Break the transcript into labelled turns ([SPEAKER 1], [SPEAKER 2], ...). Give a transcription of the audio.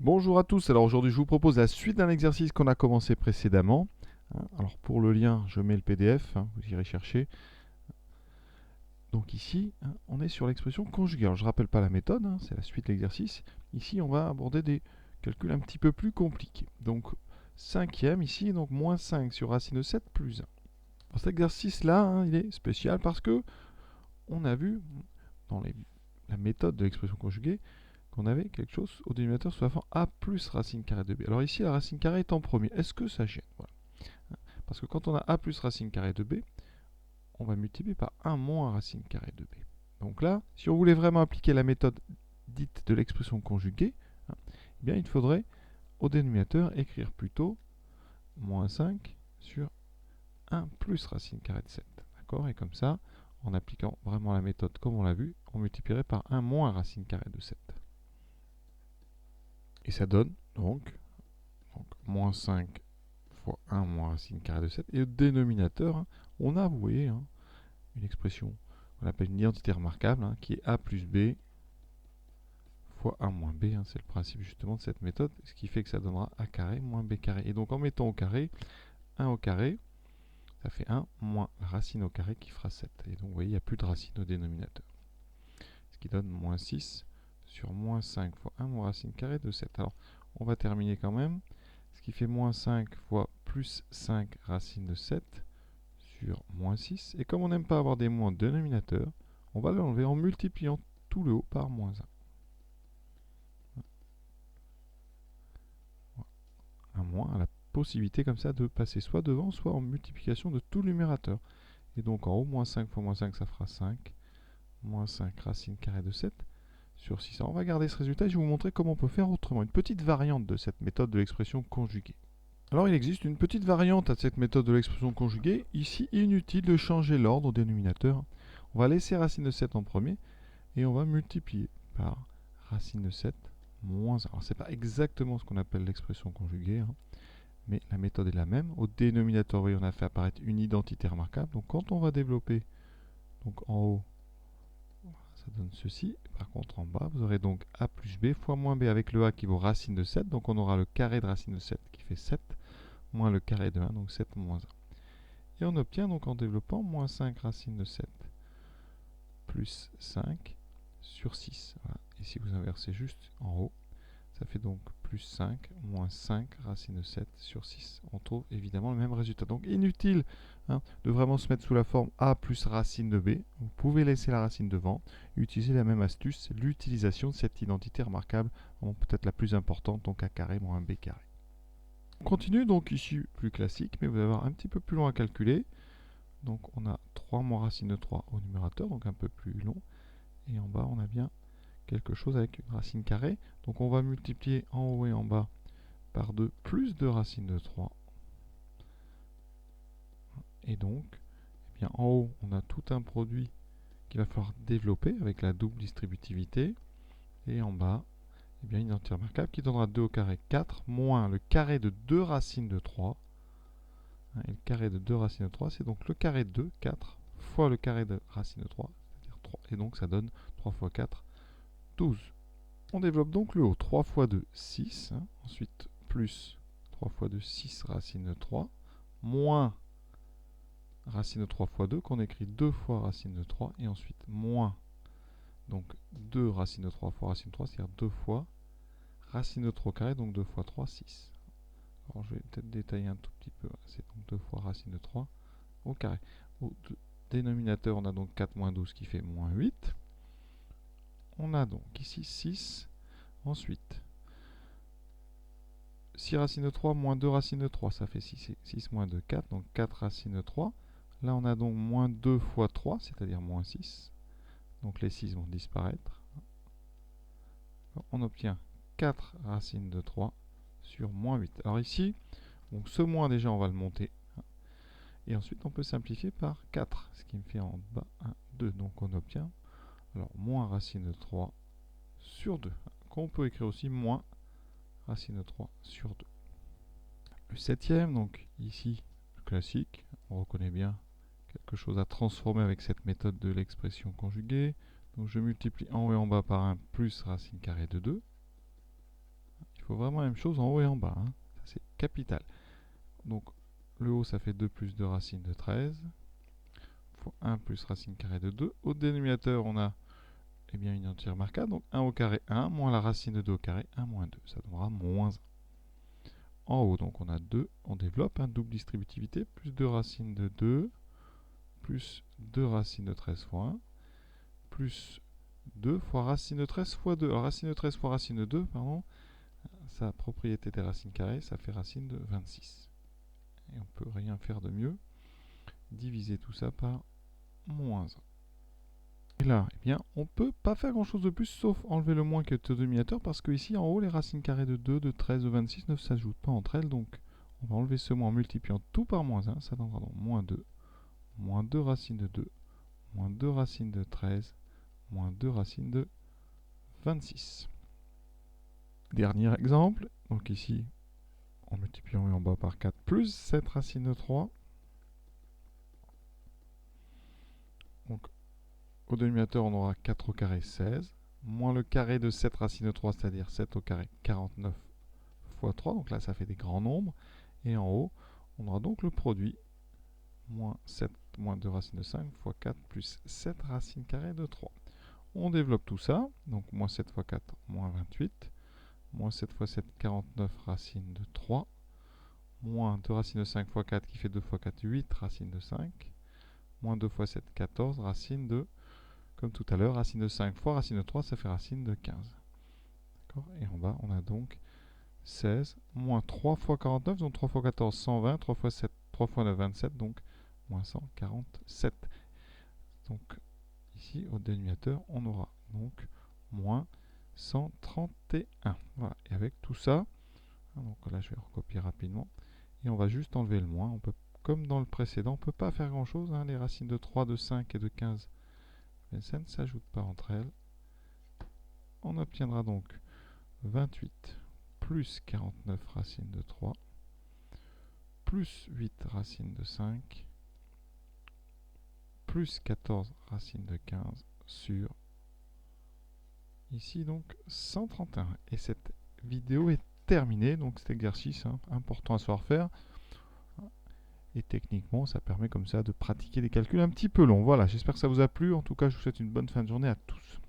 [SPEAKER 1] Bonjour à tous, alors aujourd'hui je vous propose la suite d'un exercice qu'on a commencé précédemment. Alors pour le lien, je mets le PDF, vous irez chercher. Donc ici, on est sur l'expression conjuguée. Alors je ne rappelle pas la méthode, c'est la suite de l'exercice. Ici, on va aborder des calculs un petit peu plus compliqués. Donc cinquième ici, donc moins 5 sur racine de 7 plus 1. Alors cet exercice-là, il est spécial parce que on a vu dans la méthode de l'expression conjuguée qu'on avait quelque chose au dénominateur sous la forme a plus racine carrée de b. Alors ici, la racine carrée est en premier. Est-ce que ça gêne? Voilà. Parce que quand on a a plus racine carrée de b, on va multiplier par 1 moins racine carrée de b. Donc là, si on voulait vraiment appliquer la méthode dite de l'expression conjuguée, eh bien il faudrait au dénominateur écrire plutôt moins 5 sur 1 plus racine carrée de 7. D'accord? Et comme ça, en appliquant vraiment la méthode comme on l'a vu, on multiplierait par 1 moins racine carrée de 7. Et ça donne donc moins 5 fois 1 moins racine carrée de 7. Et au dénominateur, on a, vous voyez, une expression qu'on appelle une identité remarquable, qui est a plus b fois a moins b. C'est le principe justement de cette méthode, ce qui fait que ça donnera a carré moins b carré. Et donc en mettant au carré, 1 au carré, ça fait 1 moins la racine au carré qui fera 7. Et donc vous voyez, il n'y a plus de racine au dénominateur. Ce qui donne moins 6 sur moins 5 fois 1 moins racine carrée de 7. Alors on va terminer quand même. Ce qui fait moins 5 fois plus 5 racine de 7 sur moins 6. Et comme on n'aime pas avoir des moins au dénominateur, on va l'enlever en multipliant tout le haut par moins 1. Un moins a la possibilité comme ça de passer soit devant, soit en multiplication de tout le numérateur. Et donc en haut, moins 5 fois moins 5, ça fera 5. Moins 5 racine carrée de 7 sur 6. Alors on va garder ce résultat et je vais vous montrer comment on peut faire autrement. Une petite variante de cette méthode de l'expression conjuguée. Alors il existe une petite variante à cette méthode de l'expression conjuguée. Ici, inutile de changer l'ordre au dénominateur. On va laisser racine de 7 en premier et on va multiplier par racine de 7 moins 1. Alors c'est pas exactement ce qu'on appelle l'expression conjuguée, mais la méthode est la même. Au dénominateur, vous voyez, on a fait apparaître une identité remarquable. Donc quand on va développer, donc en haut, ça donne ceci. Par contre, en bas, vous aurez donc a plus b fois moins b avec le a qui vaut racine de 7. Donc on aura le carré de racine de 7 qui fait 7 moins le carré de 1, donc 7 moins 1. Et on obtient donc en développant moins 5 racine de 7 plus 5 sur 6. Voilà. Et si vous inversez juste en haut, ça fait donc plus 5 moins 5 racine de 7 sur 6. On trouve évidemment le même résultat. Donc inutile de vraiment se mettre sous la forme a plus racine de b. Vous pouvez laisser la racine devant et utiliser la même astuce, c'est l'utilisation de cette identité remarquable, peut-être la plus importante, donc a carré moins b carré. On continue donc ici plus classique, mais vous allez avoir un petit peu plus long à calculer. Donc on a 3 moins racine de 3 au numérateur, donc un peu plus long. Et en bas, on a bien quelque chose avec une racine carrée. Donc on va multiplier en haut et en bas par 2 plus 2 racine de 3. Et donc, eh bien, en haut, on a tout un produit qu'il va falloir développer avec la double distributivité. Et en bas, eh bien, une identité remarquable qui donnera 2 au carré 4 moins le carré de 2 racines de 3. Et le carré de 2 racines de 3, c'est donc le carré de 2, 4, fois le carré de racine de 3, c'est-à-dire 3. Et donc ça donne 3 fois 4, 12. On développe donc le haut. 3 fois 2, 6. Ensuite, plus 3 fois 2, 6 racine de 3. Moins racine de 3 fois 2, qu'on écrit 2 fois racine de 3. Et ensuite, moins donc 2 racine de 3 fois racine de 3, c'est-à-dire 2 fois racine de 3 au carré, donc 2 fois 3, 6. Alors je vais peut-être détailler un tout petit peu. C'est donc 2 fois racine de 3 au carré. Au dénominateur, on a donc 4 moins 12 qui fait moins 8. On a donc ici 6. Ensuite, 6 racine de 3 moins 2 racine de 3, ça fait 6. 6 moins 2, 4. Donc 4 racine de 3. Là, on a donc moins 2 fois 3, c'est-à-dire moins 6. Donc les 6 vont disparaître. On obtient 4 racines de 3 sur moins 8. Alors ici, donc ce moins déjà, on va le monter. Et ensuite, on peut simplifier par 4, ce qui me fait en bas 1, 2. Donc on obtient alors moins racine de 3 sur 2. Qu'on peut écrire aussi moins racine de 3 sur 2. Le septième, donc ici, classique, on reconnaît bien quelque chose à transformer avec cette méthode de l'expression conjuguée. Donc je multiplie en haut et en bas par 1 plus racine carrée de 2. Il faut vraiment la même chose en haut et en bas. Hein. Ça, c'est capital. Donc, le haut, ça fait 2 plus 2 racine de 13. Fois 1 plus racine carrée de 2. Au dénominateur, on a une identité remarquable. Donc 1 au carré 1, moins la racine de 2 au carré, 1 moins 2. Ça donnera moins 1. En haut, donc on a 2. On développe un double distributivité. Plus 2 racines de 2. Plus 2 racines de 13 fois 1. Plus 2 fois racine de 13 fois 2. Alors racine de 13 fois racine de 2, pardon. Sa propriété des racines carrées, ça fait racine de 26. Et on peut rien faire de mieux. Diviser tout ça par moins 1. Et là, on ne peut pas faire grand chose de plus sauf enlever le moins qui est au dénominateur parce que ici en haut, les racines carrées de 2, de 13, de 26 ne s'ajoutent pas entre elles. Donc on va enlever ce moins en multipliant tout par moins 1. Ça donnera donc moins 2 racines de 2, moins 2 racines de 13, moins 2 racines de 26. Dernier exemple. Donc ici, en multipliant en bas par 4, plus 7 racines de 3. Donc, au dénominateur, on aura 4 au carré 16, moins le carré de 7 racines de 3, c'est-à-dire 7 au carré 49 fois 3. Donc là, ça fait des grands nombres. Et en haut, on aura donc le produit, moins 7 moins 2 racines de 5 fois 4 plus 7 racines carrées de 3. On développe tout ça. Donc, moins 7 fois 4, moins 28. Moins 7 fois 7, 49 racines de 3. Moins 2 racines de 5 fois 4 qui fait 2 fois 4, 8 racines de 5. Moins 2 fois 7, 14 racines de, comme tout à l'heure, racine de 5 fois racine de 3, ça fait racine de 15. Et en bas, on a donc 16, moins 3 fois 49, donc 3 fois 14, 120, 3 fois 7, 3 fois 9, 27, donc moins 147. Donc ici, au dénominateur, on aura donc moins 131. Voilà. Et avec tout ça, donc là je vais recopier rapidement, et on va juste enlever le moins. On peut, comme dans le précédent, on ne peut pas faire grand chose. Hein. Les racines de 3, de 5 et de 15, ça ne s'ajoute pas entre elles. On obtiendra donc 28 plus 49 racines de 3, plus 8 racines de 5, plus 14 racines de 15 sur, ici donc, 131. Et cette vidéo est terminée, donc cet exercice important à savoir faire. Et techniquement, ça permet comme ça de pratiquer des calculs un petit peu longs. Voilà, j'espère que ça vous a plu. En tout cas, je vous souhaite une bonne fin de journée à tous.